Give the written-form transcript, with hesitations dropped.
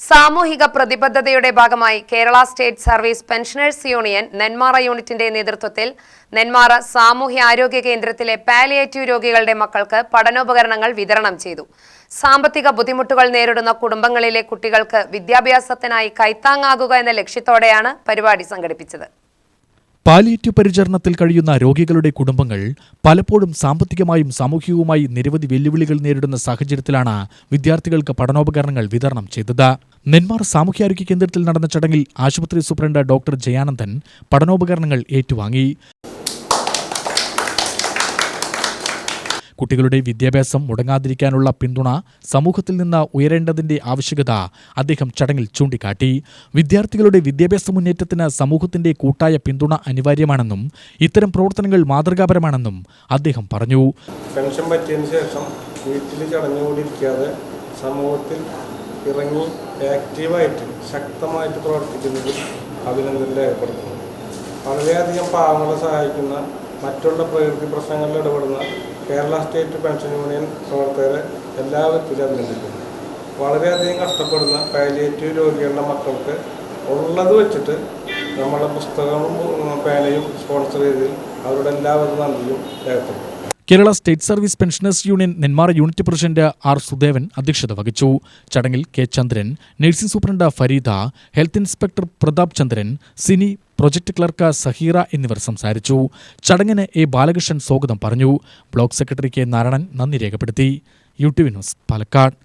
സാമൂഹിക പ്രതിബദ്ധതയുടെ ഭാഗമായി Kerala state service pensioners union Nenmara യൂണിറ്റിന്റെ നേതൃത്വത്തിൽ നെന്മാറ സാമൂഹ്യാരോഗ്യ കേന്ദ്രത്തിലെ പാലിയേറ്റീവ് രോഗികളുടെ മക്കൾക്ക് പഠനോപകരണങ്ങൾ വിതരണം ചെയ്തു. സാമ്പത്തിക ബുദ്ധിമുട്ടുകൾ നേരിടുന്ന കുടുംബങ്ങളിലെ കുട്ടികൾക്ക് വിദ്യാഭ്യാസത്തിനായി കൈത്താങ്ങാകുക എന്ന ലക്ഷ്യത്തോടെയാണ് പരിപാടി സംഘടിപ്പിച്ചത്. പാലിയേറ്റീവ് പരിചരണത്തിൽ കഴിയുന്ന രോഗികളുടെ കുടുംബങ്ങൾ പലപ്പോഴും സാമ്പത്തികമായും സാമൂഹികവുമായി നിരവധി വെല്ലുവിളികൾ നേരിടുന്ന സാഹചര്യത്തിലാണ് വിദ്യാർത്ഥികൾക്ക് പഠനോപകരണങ്ങൾ വിതരണം ചെയ്തത്. നെന്മാറ സാമൂഹ്യാരോഗ്യ കേന്ദ്രത്തിൽ നടന്ന ചടങ്ങിൽ ആശുപത്രി സൂപ്രണ്ട് ഡോക്ടർ ജയാനന്ദൻ പഠനോപകരണങ്ങൾ ഏറ്റുവാങ്ങി. കുട്ടികളുടെ വിദ്യാഭ്യാസം മുടങ്ങാതിരിക്കാനുള്ള പിന്തുണ സമൂഹത്തിൽ നിന്ന് ഉയരേണ്ടതിന്റെ ആവശ്യകത അദ്ദേഹം ചടങ്ങിൽ ചൂണ്ടിക്കാട്ടി. വിദ്യാർത്ഥികളുടെ വിദ്യാഭ്യാസ മുന്നേറ്റത്തിന് സമൂഹത്തിന്റെ കൂട്ടായ പിന്തുണ അനിവാര്യമാണെന്നും ഇത്തരം പ്രവർത്തനങ്ങൾ മാതൃകാപരമാണെന്നും അദ്ദേഹം പറഞ്ഞു. പെൻഷൻ പറ്റിയതിനു ശേഷം വീട്ടിൽ ചടഞ്ഞുകൂടിയിരിക്കാതെ സമൂഹത്തിൽ ഇറങ്ങി ആക്റ്റീവായിട്ട് ശക്തമായിട്ട് പ്രവർത്തിക്കുന്നതിൽ അഭിനന്ദനം രേഖപ്പെടുത്തുന്നു. വളരെയധികം പാവങ്ങളെ സഹായിക്കുന്ന, മറ്റുള്ള പ്രകൃതി പ്രശ്നങ്ങളിൽ ഇടപെടുന്ന കേരള സ്റ്റേറ്റ് പെൻഷൻ യൂണിയൻ പ്രവർത്തകരെ എല്ലാവരും അഭിനന്ദിക്കുന്നു. വളരെയധികം കഷ്ടപ്പെടുന്ന പാലിയേറ്റീവ് രോഗികളുടെ മക്കൾക്ക് ഉള്ളത് വെച്ചിട്ട് നമ്മളെ പുസ്തകവും പേനയും സ്പോൺസർ ചെയ്തതിൽ അവരുടെ എല്ലാവരും നന്ദിയും രേഖപ്പെടുത്തുന്നു. Kerala state service pensioners union Nenmara unit president R Sudevan അധ്യക്ഷത വഹിച്ചു. ചടങ്ങിൽ K Chandran, nursing superintendent Fareeda, health inspector Pratap Chandran, Sini, project clerk Saheera എന്നിവർ സംസാരിച്ചു. ചടങ്ങിന് എ ബാലകൃഷ്ണൻ സ്വാഗതം പറഞ്ഞു. ബ്ലോക്ക് സെക്രട്ടറി കെ നാരായണൻ നന്ദി രേഖപ്പെടുത്തി. U T V news, Palakkad.